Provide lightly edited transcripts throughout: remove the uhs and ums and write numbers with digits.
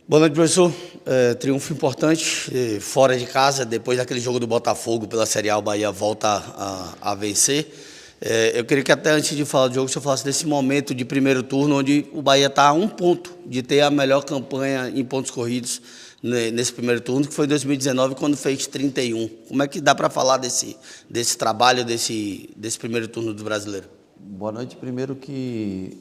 Boa noite, professor. Triunfo importante, fora de casa, depois daquele jogo do Botafogo pela Série A, o Bahia volta a vencer. Eu queria que até antes de falar do jogo, o senhor falasse desse momento de primeiro turno, onde o Bahia está a um ponto de ter a melhor campanha em pontos corridos nesse primeiro turno, que foi em 2019, quando fez 31. Como é que dá para falar desse trabalho, desse primeiro turno do brasileiro? Boa noite. Primeiro que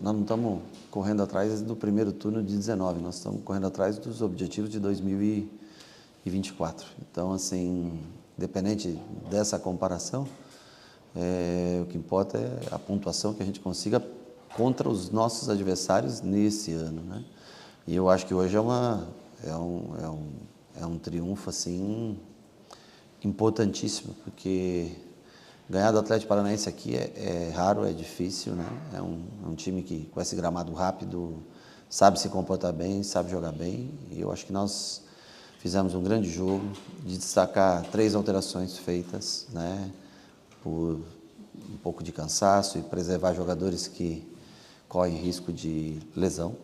nós não estamos correndo atrás do primeiro turno de 19, nós estamos correndo atrás dos objetivos de 2024. Então, assim, independente dessa comparação, o que importa é a pontuação que a gente consiga contra os nossos adversários nesse ano, né? E eu acho que hoje é um triunfo, assim, importantíssimo, porque ganhar do Atlético Paranaense aqui é raro, é difícil, né? É um time que, com esse gramado rápido, sabe se comportar bem, sabe jogar bem. E eu acho que nós fizemos um grande jogo, de destacar 3 alterações feitas, né? Por um pouco de cansaço e preservar jogadores que correm risco de lesão.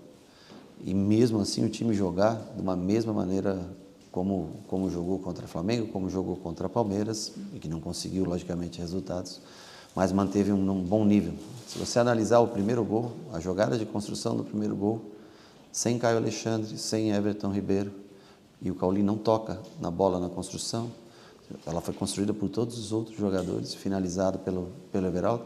E mesmo assim o time jogar de uma mesma maneira como jogou contra o Flamengo, como jogou contra o Palmeiras, e que não conseguiu, logicamente, resultados, mas manteve um bom nível. Se você analisar o primeiro gol, a jogada de construção do primeiro gol, sem Caio Alexandre, sem Everton Ribeiro, e o Cauli não toca na bola na construção, ela foi construída por todos os outros jogadores, finalizada pelo Everaldo.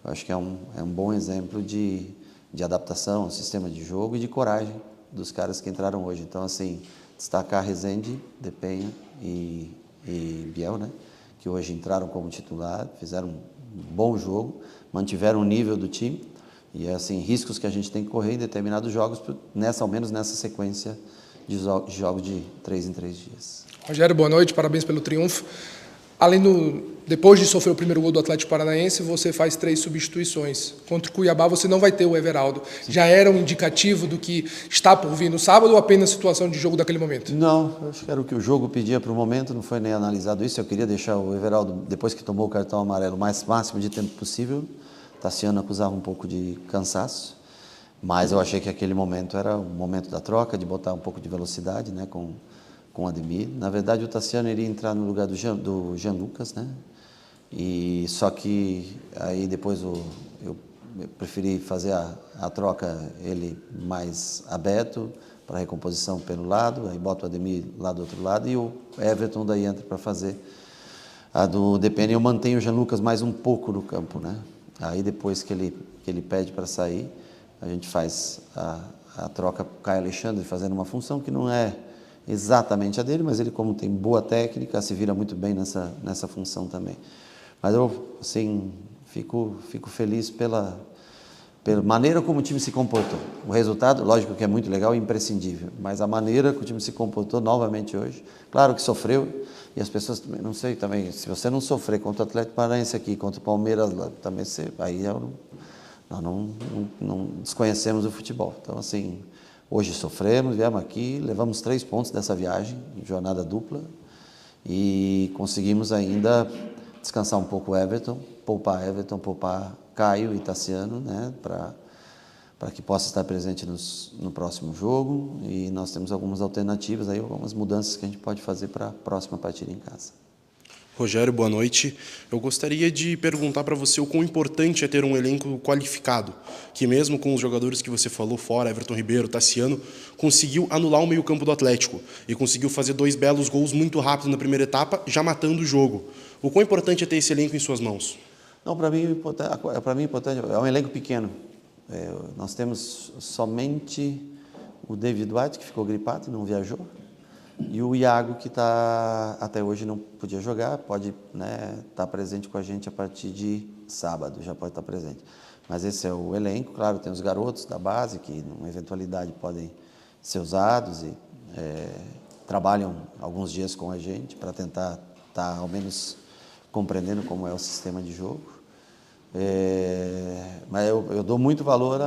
Eu acho que é um bom exemplo de adaptação ao sistema de jogo e de coragem dos caras que entraram hoje. Então, assim, destacar Rezende, Depenha e Biel, né? Que hoje entraram como titular, fizeram um bom jogo, mantiveram o nível do time e, assim, riscos que a gente tem que correr em determinados jogos, ao menos nessa sequência de jogos de 3 em 3 dias. Rogério, boa noite, parabéns pelo triunfo. Depois de sofrer o primeiro gol do Atlético Paranaense, você faz 3 substituições. Contra o Cuiabá você não vai ter o Everaldo. Sim. Já era um indicativo do que está por vir no sábado ou apenas situação de jogo daquele momento? Não, acho que era o que o jogo pedia para o momento, não foi nem analisado isso. Eu queria deixar o Everaldo, depois que tomou o cartão amarelo, o máximo de tempo possível. Tassiano acusava um pouco de cansaço, mas eu achei que aquele momento era o momento da troca, de botar um pouco de velocidade, né, com o Ademir. Na verdade, o Tassiano iria entrar no lugar do Jean Lucas, né? E só que aí depois eu preferi fazer a troca, ele mais aberto para recomposição pelo lado, aí boto o Ademir lá do outro lado e o Everton daí entra para fazer a do Depene. Eu mantenho o Jean Lucas mais um pouco no campo, né? Aí depois que ele pede para sair, a gente faz a troca com o Caio Alexandre, fazendo uma função que não é exatamente a dele, mas ele, como tem boa técnica, se vira muito bem nessa função também. Mas eu, assim, fico feliz pela maneira como o time se comportou. O resultado, lógico que é muito legal e imprescindível, mas a maneira que o time se comportou novamente hoje, claro que sofreu, e as pessoas, não sei também, se você não sofrer contra o Atlético Paranaense aqui, contra o Palmeiras lá, também aí nós não desconhecemos o futebol. Então, assim, hoje sofremos, viemos aqui, levamos 3 pontos dessa viagem, jornada dupla, e conseguimos ainda descansar um pouco o Everton, poupar Caio e Tassiano, né, para que possa estar presente no próximo jogo. E nós temos algumas alternativas, aí, algumas mudanças que a gente pode fazer para a próxima partida em casa. Rogério, boa noite. Eu gostaria de perguntar para você o quão importante é ter um elenco qualificado, que mesmo com os jogadores que você falou fora, Everton Ribeiro, Tassiano, conseguiu anular o meio-campo do Atlético e conseguiu fazer 2 belos gols muito rápido na primeira etapa, já matando o jogo. O quão importante é ter esse elenco em suas mãos? Não, para mim, importante, é um elenco pequeno. Nós temos somente o David White, que ficou gripado e não viajou, e o Iago, que até hoje não podia jogar, pode, né, estar presente com a gente a partir de sábado, já pode estar presente. Mas esse é o elenco, claro, tem os garotos da base, que, numa eventualidade, podem ser usados e trabalham alguns dias com a gente para tentar estar, ao menos, compreendendo como é o sistema de jogo. Mas eu dou muito valor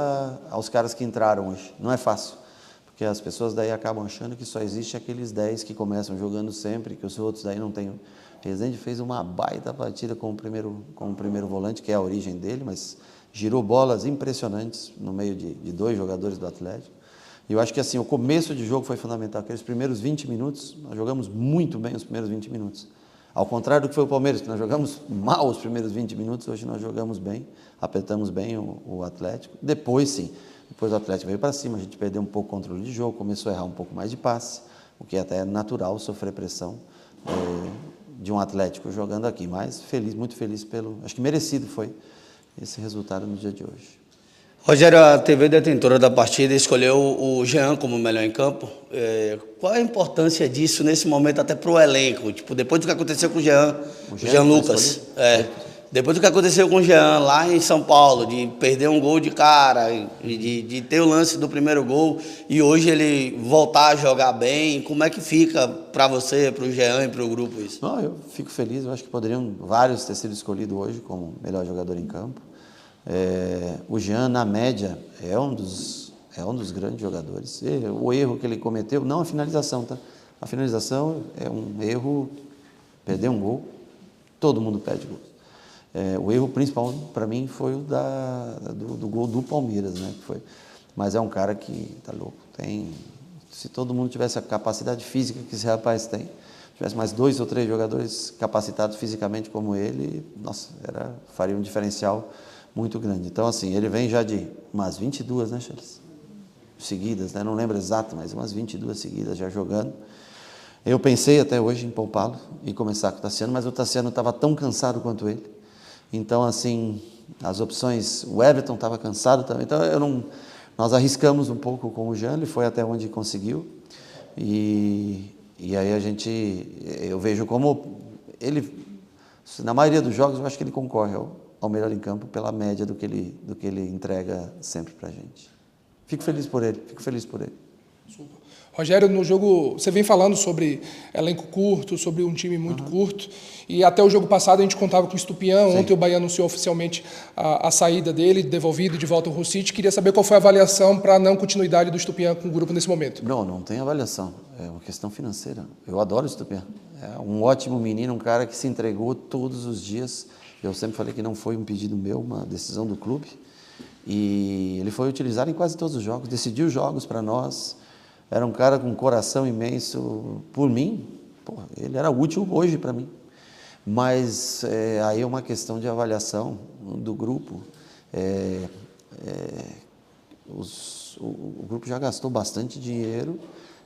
aos caras que entraram hoje. Não é fácil, porque as pessoas daí acabam achando que só existe aqueles 10 que começam jogando sempre, que os outros daí não têm. Rezende fez uma baita partida com o primeiro volante, que é a origem dele, mas girou bolas impressionantes no meio de 2 jogadores do Atlético. E eu acho que assim, o começo de jogo foi fundamental. Aqueles primeiros 20 minutos, nós jogamos muito bem os primeiros 20 minutos. Ao contrário do que foi o Palmeiras, que nós jogamos mal os primeiros 20 minutos, hoje nós jogamos bem, apertamos bem o Atlético. Depois, sim, depois o Atlético veio para cima, a gente perdeu um pouco o controle de jogo, começou a errar um pouco mais de passe, o que até é natural sofrer pressão de um Atlético jogando aqui. Mas feliz, muito feliz acho que merecido foi esse resultado no dia de hoje. Rogério, a TV detentora da partida escolheu o Jean como melhor em campo. Qual a importância disso nesse momento até para o elenco? Tipo, depois do que aconteceu com o Jean Lucas. Depois do que aconteceu com o Jean lá em São Paulo, de perder um gol de cara, de ter o lance do primeiro gol, e hoje ele voltar a jogar bem, como é que fica para você, para o Jean e para o grupo isso? Não, eu fico feliz, eu acho que poderiam vários ter sido escolhidos hoje como melhor jogador em campo. O Jean, na média, é um dos grandes jogadores. O erro que ele cometeu, não a finalização, tá? A finalização é um erro, perder um gol, todo mundo perde gol. O erro principal, para mim, foi o do gol do Palmeiras, né? Mas é um cara que tá louco. Se todo mundo tivesse a capacidade física que esse rapaz tem, tivesse mais 2 ou 3 jogadores capacitados fisicamente como ele, nossa, faria um diferencial muito grande. Então, assim, ele vem já de umas 22, né, Charles? Seguidas, né? Não lembro exato, mas umas 22 seguidas já jogando. Eu pensei até hoje em poupá-lo e começar com o Tassiano, mas o Tassiano estava tão cansado quanto ele. Então, assim, as opções... O Everton estava cansado também. Então, nós arriscamos um pouco com o Jean, ele foi até onde conseguiu. E aí eu vejo como ele... Na maioria dos jogos, eu acho que ele concorre ao melhor em campo pela média do que ele entrega sempre para a gente. Fico feliz por ele. Super. Rogério, no jogo, você vem falando sobre elenco curto, sobre um time muito curto, e até o jogo passado a gente contava com o Estupiñán. Ontem o Bahia anunciou oficialmente a saída dele, devolvido de volta ao Hull. Queria saber qual foi a avaliação para a não continuidade do Estupiñán com o grupo nesse momento. Não tem avaliação, é uma questão financeira. Eu adoro o Estupiñán, é um ótimo menino, um cara que se entregou todos os dias. Eu sempre falei que não foi um pedido meu, uma decisão do clube, e ele foi utilizado em quase todos os jogos, decidiu jogos para nós. Era um cara com um coração imenso por mim. Ele era útil hoje para mim. Mas aí é uma questão de avaliação do grupo. O grupo já gastou bastante dinheiro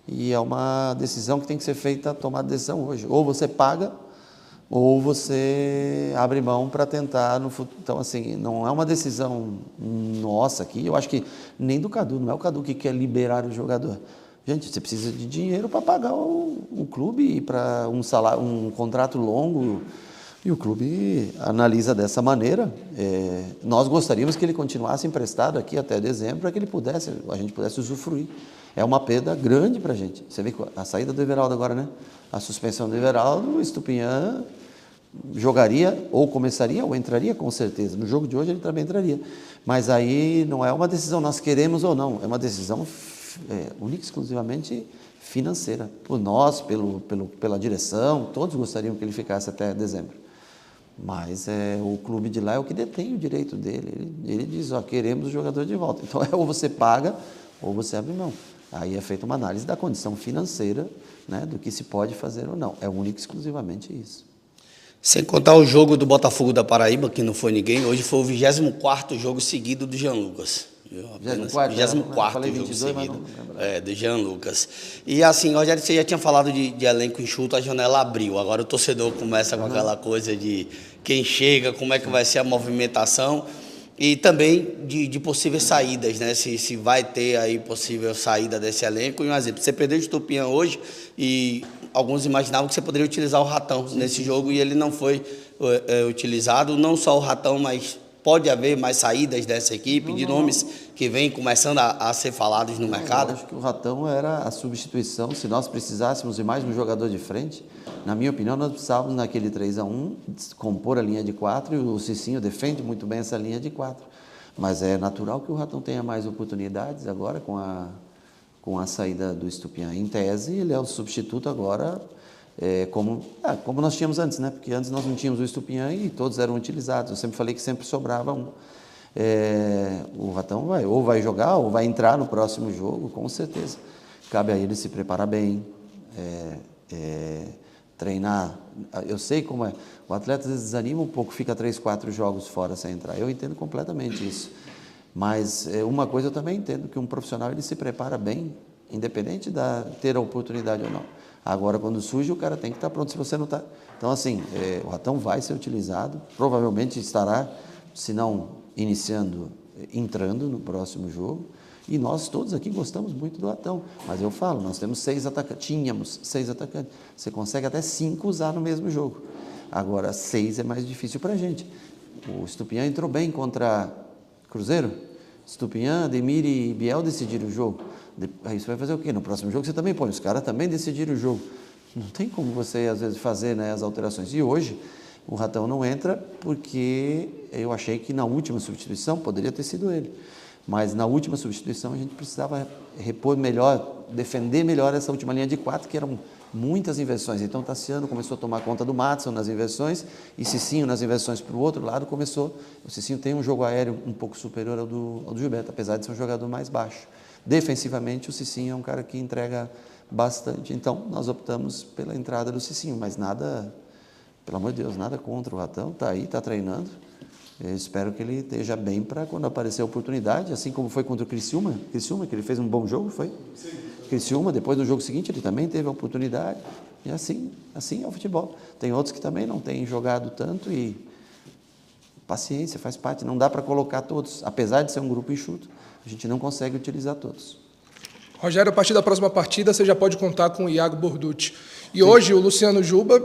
e é uma decisão que tem que ser feita, tomada decisão hoje. Ou você paga, ou você abre mão para tentar no futuro. Então, assim, não é uma decisão nossa aqui. Eu acho que nem do Cadu, não é o Cadu que quer liberar o jogador. Gente, você precisa de dinheiro para pagar o clube e para um contrato longo, e o clube analisa dessa maneira. Nós gostaríamos que ele continuasse emprestado aqui até dezembro, para que a gente pudesse usufruir. É uma perda grande para a gente. Você vê a saída do Everaldo agora, né? A suspensão do Everaldo, o Estupiñán jogaria, ou começaria, ou entraria com certeza. No jogo de hoje ele também entraria. Mas aí não é uma decisão nós queremos ou não, é uma decisão única e exclusivamente financeira. Por nós, pela direção, todos gostariam que ele ficasse até dezembro. Mas o clube de lá é o que detém o direito dele. Ele diz, queremos o jogador de volta. Então, ou você paga, ou você abre mão. Aí é feita uma análise da condição financeira, né, do que se pode fazer ou não. É único e exclusivamente isso. Sem contar o jogo do Botafogo da Paraíba, que não foi ninguém, hoje foi o 24º jogo seguido do Jean Lucas. 24º jogo seguido do Jean Lucas. E assim, Rogério, você já tinha falado de elenco enxuto, a janela abriu. Agora o torcedor começa com aquela coisa de quem chega, como é que vai ser a movimentação e também de possíveis saídas, né? Se vai ter aí possível saída desse elenco. E um exemplo, você perdeu o Estupiñán hoje e alguns imaginavam que você poderia utilizar o Ratão nesse jogo e ele não foi utilizado. Não só o Ratão, mas pode haver mais saídas dessa equipe, de nomes que vêm começando a ser falados no mercado? Eu acho que o Ratão era a substituição. Se nós precisássemos de mais um jogador de frente, na minha opinião, nós precisávamos naquele 3-1 compor a linha de 4, e o Cicinho defende muito bem essa linha de 4. Mas é natural que o Ratão tenha mais oportunidades agora com a saída do Estupiñán. Em tese, ele é o substituto agora, como nós tínhamos antes, né? Porque antes nós não tínhamos o Estupiñán e todos eram utilizados. Eu sempre falei que sempre sobrava um. O Ratão vai jogar ou vai entrar no próximo jogo, com certeza. Cabe a ele se preparar bem, treinar. Eu sei como é. O atleta às vezes desanima um pouco, fica 3, 4 jogos fora sem entrar. Eu entendo completamente isso. Mas uma coisa eu também entendo, que um profissional ele se prepara bem, independente de ter a oportunidade ou não. Agora, quando surge, o cara tem que estar pronto, se você não está. Então, assim, o Ratão vai ser utilizado, provavelmente estará, se não iniciando, entrando no próximo jogo. E nós todos aqui gostamos muito do Ratão. Mas eu falo, nós temos 6 atacantes, tínhamos 6 atacantes. Você consegue até 5 usar no mesmo jogo. Agora, 6 é mais difícil para a gente. O Estupiñán entrou bem contra Cruzeiro. Estupiñán, Ademir e Biel decidiram o jogo. Aí você vai fazer o quê? No próximo jogo você também põe. Os caras também decidiram o jogo. Não tem como você, às vezes, fazer, né, as alterações. E hoje, o Ratão não entra porque eu achei que na última substituição poderia ter sido ele. Mas na última substituição a gente precisava repor melhor, defender melhor essa última linha de 4, que eram muitas inversões. Então, Tassiano começou a tomar conta do Maddson nas inversões e Cicinho nas inversões para o outro lado começou. O Cicinho tem um jogo aéreo um pouco superior ao do Gilberto, apesar de ser um jogador mais baixo. Defensivamente, o Cicinho é um cara que entrega bastante. Então, nós optamos pela entrada do Cicinho, mas nada, pelo amor de Deus, nada contra o Ratão. Está aí, está treinando. Eu espero que ele esteja bem para quando aparecer a oportunidade, assim como foi contra o Criciúma, que ele fez um bom jogo, foi? Sim. Criciúma, depois do jogo seguinte, ele também teve a oportunidade. E assim é o futebol. Tem outros que também não têm jogado tanto e paciência, faz parte. Não dá para colocar todos, apesar de ser um grupo enxuto, a gente não consegue utilizar todos. Rogério, a partir da próxima partida, você já pode contar com o Iago Borducci. E hoje o Luciano Juba,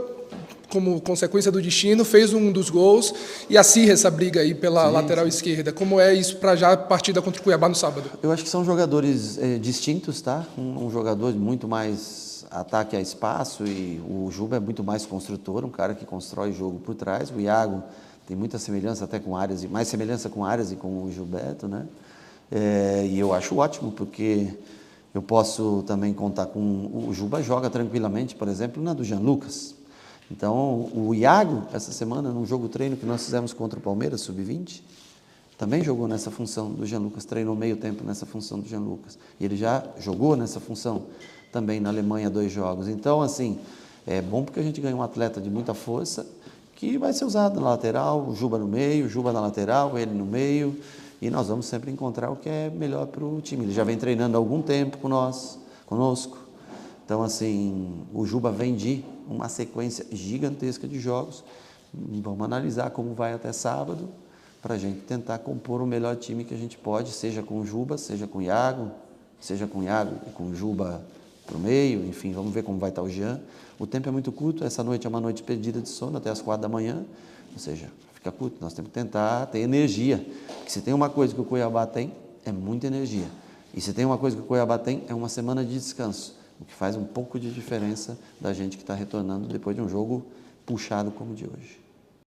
como consequência do destino, fez um dos gols e acirra essa briga aí pela lateral esquerda. Como é isso para já a partida contra o Cuiabá no sábado? Eu acho que são jogadores distintos, tá? Um jogador muito mais ataque a espaço e o Juba é muito mais construtor, um cara que constrói jogo por trás. O Iago tem muita semelhança até com Arias, mais semelhança com Arias e com o Gilberto, né? E eu acho ótimo, porque eu posso também contar com... O Juba joga tranquilamente, por exemplo, na do Jean Lucas. Então, o Iago, essa semana, num jogo treino que nós fizemos contra o Palmeiras, sub-20, também jogou nessa função do Jean Lucas, treinou meio tempo nessa função do Jean Lucas. E ele já jogou nessa função também na Alemanha 2 jogos. Então, assim, é bom porque a gente ganha um atleta de muita força que vai ser usado na lateral, o Juba no meio, o Juba na lateral, ele no meio, e nós vamos sempre encontrar o que é melhor para o time. Ele já vem treinando há algum tempo conosco. Então, assim, o Juba vem de uma sequência gigantesca de jogos. Vamos analisar como vai até sábado, para a gente tentar compor o melhor time que a gente pode, seja com o Juba, seja com o Iago e com o Juba para o meio, enfim, vamos ver como vai estar o Jean. O tempo é muito curto, essa noite é uma noite perdida de sono, até as 4 da manhã, ou seja, fica curto, nós temos que tentar ter energia, porque se tem uma coisa que o Cuiabá tem, é muita energia, e se tem uma coisa que o Cuiabá tem, é uma semana de descanso, o que faz um pouco de diferença da gente que está retornando depois de um jogo puxado como o de hoje.